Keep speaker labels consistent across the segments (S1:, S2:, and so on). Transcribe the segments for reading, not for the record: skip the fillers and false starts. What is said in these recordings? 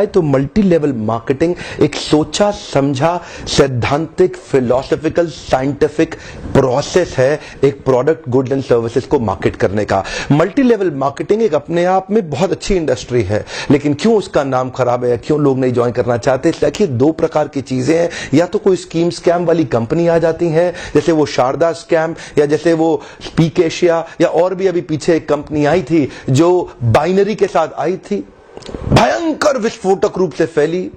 S1: तो multi level marketing एक सोचा समझा सैद्धांतिक फिलोसॉफिकल साइंटिफिक प्रोसेस है एक प्रोडक्ट गुड एंड सर्विसेज को मार्केट करने का। मल्टी लेवल मार्केटिंग एक अपने आप में बहुत अच्छी इंडस्ट्री है, लेकिन क्यों उसका नाम खराब है, क्यों लोग नहीं ज्वाइन करना चाहते? देखिए, दो प्रकार की चीजें हैं। या तो कोई स्कीम स्कैम वाली कंपनी आ जाती है, जैसे वो शारदा स्कैम, या जैसे वो स्पीक एशिया, या और भी अभी पीछे एक कंपनी आई थी जो बाइनरी के साथ आई थी, भयंकर विस्फोटक रूप से फैली,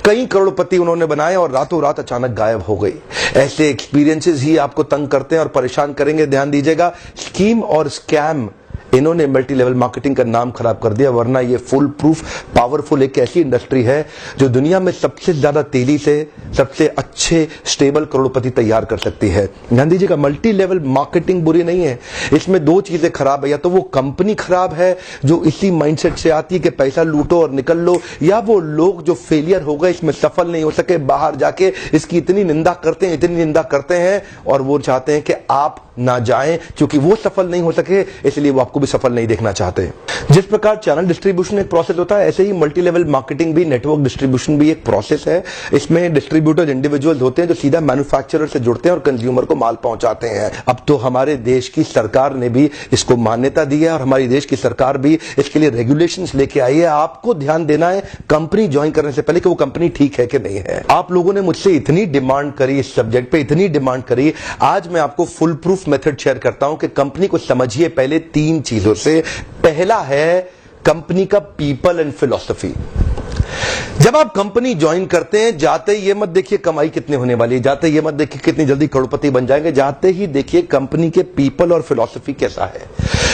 S1: कई करोड़पति उन्होंने बनाए और रातों रात अचानक गायब हो गई। ऐसे एक्सपीरियंसेस ही आपको तंग करते हैं और परेशान करेंगे। ध्यान दीजिएगा, स्कीम और स्कैम इन्होंने मल्टी लेवल मार्केटिंग का नाम खराब कर दिया, वरना ये फुल प्रूफ पावरफुल एक ऐसी इंडस्ट्री है जो दुनिया में सबसे ज्यादा तेजी से सबसे अच्छे स्टेबल करोड़पति तैयार कर सकती है। ध्यान दीजिएगा, मल्टी लेवल मार्केटिंग बुरी नहीं है, इसमें दो चीजें खराब है। या तो वो कंपनी खराब है जो इसी माइंडसेट से आती है कि पैसा लूटो और निकल लो, या वो लोग जो फेलियर हो गए, इसमें सफल नहीं हो सके, बाहर जाके इसकी इतनी निंदा करते हैं और वो चाहते हैं कि आप ना जाएं, क्योंकि वो सफल नहीं हो सके इसलिए वो आपको भी सफल नहीं देखना चाहते। जिस प्रकार चैनल डिस्ट्रीब्यूशन एक प्रोसेस होता है, ऐसे ही मल्टी लेवल मार्केटिंग भी, नेटवर्क डिस्ट्रीब्यूशन भी एक प्रोसेस है। इसमें डिस्ट्रीब्यूटर इंडिविजुअल होते हैं जो सीधा मैन्युफैक्चरर से जुड़ते हैं और कंज्यूमर को माल पहुंचाते हैं। अब तो हमारे देश की सरकार ने भी इसको मान्यता दी है और हमारी देश की सरकार भी इसके लिए रेगुलेशंस लेके आई है। आपको ध्यान देना है कंपनी ज्वाइन करने से पहले कि वो कंपनी ठीक है कि नहीं है। आप लोगों ने मुझसे इतनी डिमांड करी, इस सब्जेक्ट पे इतनी डिमांड करी, आज मैं आपको फुल प्रूफ मेथड शेयर करता हूं कि कंपनी को समझिए पहले तीन चीजों से। पहला है कंपनी का पीपल एंड फिलॉसफी। जब आप कंपनी ज्वाइन करते हैं, जाते ही ये मत देखिए कमाई कितने होने वाली है, जाते ही ये मत देखिए कितनी जल्दी करोड़पति बन जाएंगे, जाते ही देखिए कंपनी के पीपल और फिलॉसफी कैसा है।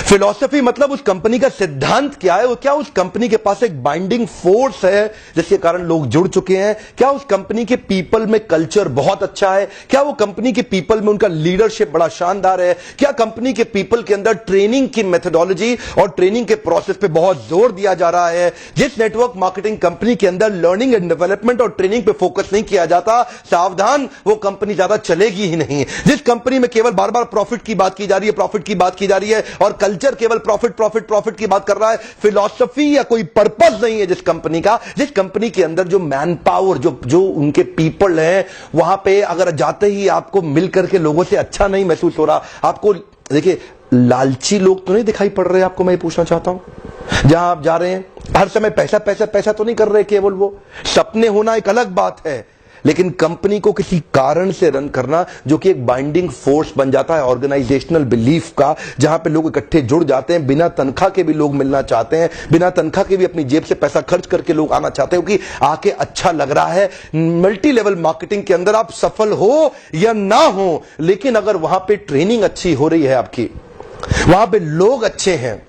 S1: फिलॉसफी मतलब उस कंपनी का सिद्धांत क्या है, क्या उस कंपनी के पास एक बाइंडिंग फोर्स है जिसके कारण लोग जुड़ चुके हैं, क्या उस कंपनी के पीपल में कल्चर बहुत अच्छा है, क्या वो कंपनी के पीपल में उनका लीडरशिप बड़ा शानदार है, क्या कंपनी के पीपल के अंदर ट्रेनिंग की मेथोडोलॉजी और ट्रेनिंग के प्रोसेस पे बहुत जोर दिया जा रहा है। जिस नेटवर्क मार्केटिंग कंपनी के अंदर लर्निंग एंड डेवलपमेंट और ट्रेनिंग पे फोकस नहीं किया जाता, सावधान, वो कंपनी ज्यादा चलेगी ही नहीं। जिस कंपनी में केवल बार बार प्रॉफिट की बात की जा रही है, प्रॉफिट की बात की जा रही है और कल्चर केवल प्रॉफिट प्रॉफिट प्रॉफिट की बात कर रहा है, फिलॉसफी या कोई पर्पस नहीं है जिस कंपनी का, जिस कंपनी के अंदर जो मैन पावर, जो उनके पीपल हैं, वहां पे अगर जाते ही आपको मिलकर के लोगों से अच्छा नहीं महसूस हो रहा, आपको देखिए लालची लोग तो नहीं दिखाई पड़ रहे आपको, मैं ये पूछना चाहता हूं। जहां आप जा रहे हैं हर समय पैसा पैसा पैसा तो नहीं कर रहे केवल, वो सपने होना एक अलग बात है, लेकिन कंपनी को किसी कारण से रन करना जो कि एक बाइंडिंग फोर्स बन जाता है ऑर्गेनाइजेशनल बिलीफ का, जहां पे लोग इकट्ठे जुड़ जाते हैं, बिना तनख्वाह के भी लोग मिलना चाहते हैं, बिना तनख्वाह के भी अपनी जेब से पैसा खर्च करके लोग आना चाहते हैं क्योंकि आके अच्छा लग रहा है। मल्टी लेवल मार्केटिंग के अंदर आप सफल हो या ना हो, लेकिन अगर वहां पे ट्रेनिंग अच्छी हो रही है आपकी, वहां पे लोग अच्छे हैं,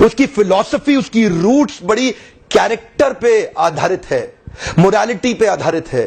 S1: उसकी फिलॉसफी, उसकी रूट्स बड़ी कैरेक्टर पे आधारित है, मोरालिटी पे आधारित है,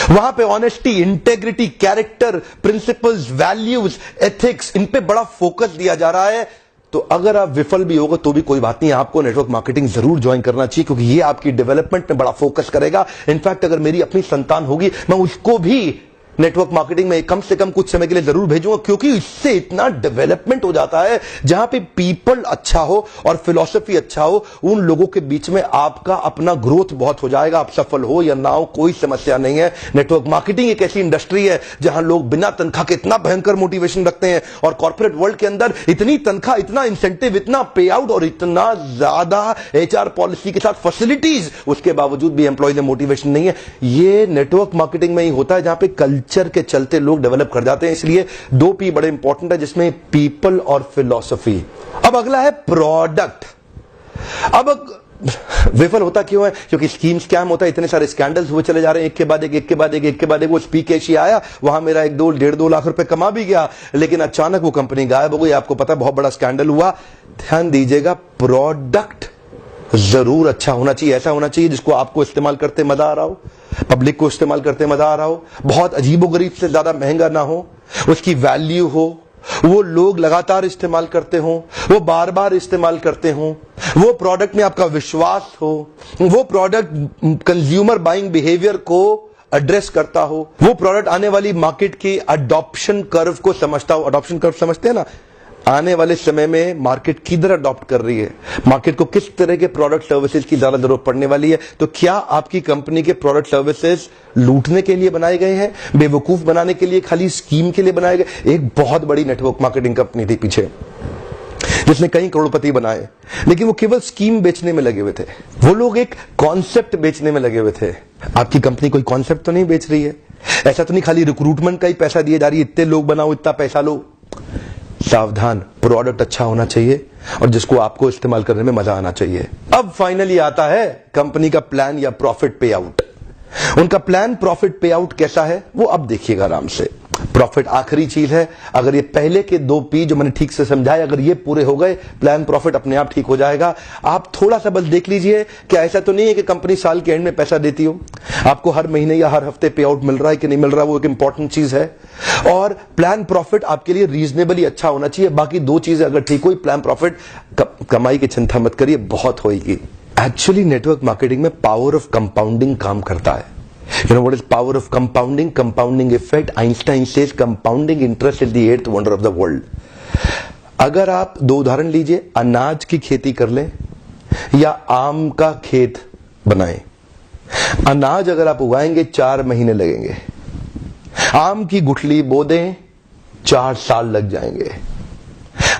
S1: वहां पे honesty, integrity, character, principles, values, ethics, इन पे बड़ा फोकस दिया जा रहा है, तो अगर आप विफल भी होगा तो भी कोई बात नहीं, आपको नेटवर्क मार्केटिंग जरूर ज्वाइन करना चाहिए क्योंकि ये आपकी डेवलपमेंट में बड़ा फोकस करेगा। इनफैक्ट अगर मेरी अपनी संतान होगी, मैं उसको भी नेटवर्क मार्केटिंग में कम से कम कुछ समय के लिए जरूर भेजूंगा, क्योंकि इससे इतना डेवलपमेंट हो जाता है जहां पे पीपल अच्छा हो और फिलॉसफी अच्छा हो, उन लोगों के बीच में आपका अपना ग्रोथ बहुत हो जाएगा। आप सफल हो या ना हो कोई समस्या नहीं है। नेटवर्क मार्केटिंग एक ऐसी इंडस्ट्री है जहां लोग बिना तनख्वाह के इतना भयंकर मोटिवेशन रखते हैं और कॉर्पोरेट वर्ल्ड के अंदर इतनी तनख्वाह, इतना इंसेंटिव, इतना पे आउट और इतना ज्यादा एचआर पॉलिसी के साथ फैसिलिटीज, उसके बावजूद भी एम्प्लॉय में मोटिवेशन नहीं है। ये नेटवर्क मार्केटिंग में ही होता है जहां पे कल्चर के चलते लोग डेवलप कर जाते हैं। इसलिए दो पी बड़े इंपॉर्टेंट है जिसमें पीपल और फिलॉसफी। अब अगला है प्रोडक्ट। अब विफल होता क्यों है? क्योंकि स्कीम स्कैम होता है, इतने सारे स्कैंडल्स हुए चले जा रहे हैं, एक के बाद एक। वो स्पीक एशिया आया, वहां मेरा 1-2 लाख रुपए कमा भी गया, लेकिन अचानक वो कंपनी गायब हो गई। आपको पता है बहुत बड़ा स्कैंडल हुआ। ध्यान दीजिएगा, प्रोडक्ट जरूर अच्छा होना चाहिए, ऐसा होना चाहिए जिसको आपको इस्तेमाल करते मजा आ रहा हो, पब्लिक को इस्तेमाल करते मजा आ रहा हो, बहुत अजीबोगरीब से ज्यादा महंगा ना हो, उसकी वैल्यू हो, वो लोग लगातार इस्तेमाल करते हो, वो बार बार इस्तेमाल करते हो, वो प्रोडक्ट में आपका विश्वास हो, वो प्रोडक्ट कंज्यूमर बाइंग बिहेवियर को एड्रेस करता हो, वो प्रोडक्ट आने वाली मार्केट की अडॉप्शन कर्व को समझता हो। अडॉप्शन कर्व समझते हैं ना, आने वाले समय में मार्केट किधर अडॉप्ट कर रही है, मार्केट को किस तरह के प्रोडक्ट सर्विसेज की ज्यादा जरूरत पड़ने वाली है, तो क्या आपकी कंपनी के प्रोडक्ट सर्विसेज लूटने के लिए बनाए गए हैं, बेवकूफ बनाने के लिए, खाली स्कीम के लिए बनाए गए? एक बहुत बड़ी नेटवर्क मार्केटिंग कंपनी थी पीछे जिसने कई करोड़पति बनाए, लेकिन वो केवल स्कीम बेचने में लगे हुए थे। वो लोग एक कॉन्सेप्ट बेचने में लगे हुए थे। आपकी कंपनी कोई कॉन्सेप्ट तो नहीं बेच रही है, ऐसा तो नहीं खाली रिक्रूटमेंट का ही पैसा दिए जा रही है, इतने लोग बनाओ, इतना पैसा लो। सावधान, प्रोडक्ट अच्छा होना चाहिए और जिसको आपको इस्तेमाल करने में मजा आना चाहिए। अब फाइनली आता है कंपनी का प्लान या प्रॉफिट पे आउट। उनका प्लान प्रॉफिट पे आउट कैसा है वो अब देखिएगा आराम से। प्रॉफिट आखिरी चीज है। अगर ये पहले के 2 P जो मैंने ठीक से समझाए, अगर ये पूरे हो गए, प्लान प्रॉफिट अपने आप ठीक हो जाएगा। आप थोड़ा सा बस देख लीजिए कि ऐसा तो नहीं है कि कंपनी साल के एंड में पैसा देती हो, आपको हर महीने या हर हफ्ते पे आउट मिल रहा है कि नहीं मिल रहा, वो एक इंपॉर्टेंट चीज है। और प्लान प्रॉफिट आपके लिए रीजनेबली अच्छा होना चाहिए। बाकी 2 चीजें अगर ठीक हुई, प्लान प्रॉफिट, कमाई की चिंता मत करिए, बहुत होगी। एक्चुअली नेटवर्क मार्केटिंग में पावर ऑफ कंपाउंडिंग काम करता है। You know what is power of compounding? Compounding effect. Einstein says compounding interest is the 8th wonder of the world. अगर आप 2 उदाहरण लीजिए, अनाज की खेती कर लें या आम का खेत बनाएं। अनाज अगर आप उगाएंगे 4 महीने लगेंगे, आम की गुठली बो दें 4 साल लग जाएंगे।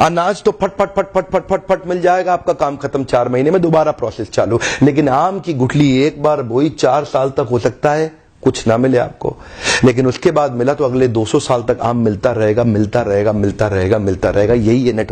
S1: अनाज तो फट फट फट फट फट फट फट मिल जाएगा, आपका काम खत्म, 4 महीने में दोबारा प्रोसेस चालू। लेकिन आम की गुठली एक बार बोई 4 साल तक हो सकता है कुछ ना मिले आपको, लेकिन उसके बाद मिला तो अगले 200 साल तक आम मिलता रहेगा, मिलता रहेगा, मिलता रहेगा, मिलता रहेगा। यही है नेटवर्क।